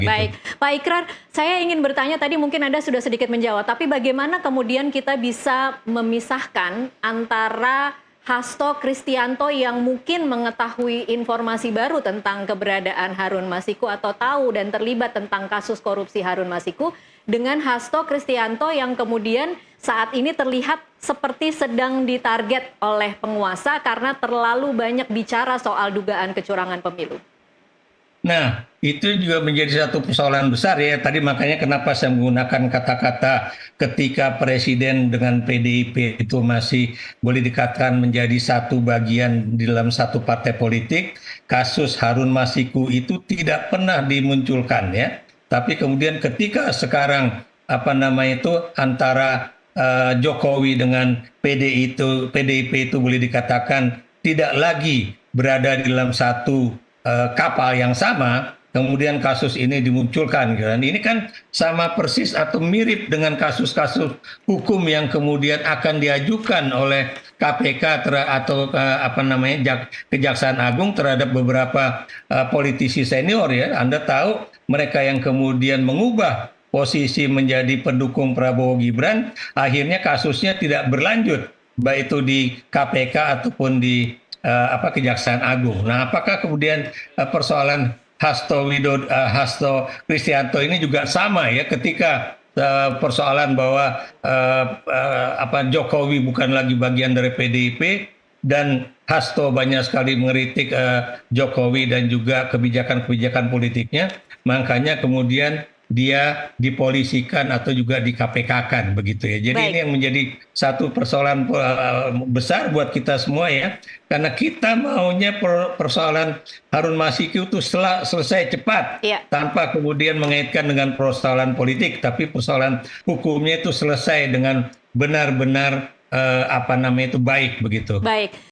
gitu. Baik, Pak Ikrar, saya ingin bertanya tadi mungkin Anda sudah sedikit menjawab, tapi bagaimana kemudian kita bisa memisahkan antara Hasto Kristianto yang mungkin mengetahui informasi baru tentang keberadaan Harun Masiku atau tahu dan terlibat tentang kasus korupsi Harun Masiku dengan Hasto Kristianto yang kemudian saat ini terlihat seperti sedang ditarget oleh penguasa karena terlalu banyak bicara soal dugaan kecurangan pemilu. Nah, itu juga menjadi satu persoalan besar ya. Tadi makanya kenapa saya menggunakan kata-kata ketika Presiden dengan PDIP itu masih boleh dikatakan menjadi satu bagian di dalam satu partai politik, kasus Harun Masiku itu tidak pernah dimunculkan ya. Tapi kemudian ketika sekarang itu antara Jokowi dengan PDIP itu boleh dikatakan tidak lagi berada di dalam satu kapal yang sama, kemudian kasus ini dimunculkan. Dan ini kan sama persis atau mirip dengan kasus-kasus hukum yang kemudian akan diajukan oleh KPK atau Kejaksaan Agung terhadap beberapa politisi senior ya. Anda tahu mereka yang kemudian mengubah posisi menjadi pendukung Prabowo Gibran, akhirnya kasusnya tidak berlanjut, baik itu di KPK ataupun di Kejaksaan Agung. Nah, apakah kemudian persoalan Hasto Kristianto ini juga sama ya ketika persoalan bahwa Jokowi bukan lagi bagian dari PDIP dan Hasto banyak sekali mengkritik Jokowi dan juga kebijakan-kebijakan politiknya, makanya kemudian dia dipolisikan atau juga di KPK-kan begitu ya. Jadi ini yang menjadi satu persoalan besar buat kita semua ya. Karena kita maunya persoalan Harun Masiku itu selesai cepat tanpa kemudian mengaitkan dengan persoalan politik, tapi persoalan hukumnya itu selesai dengan benar-benar baik begitu. Baik.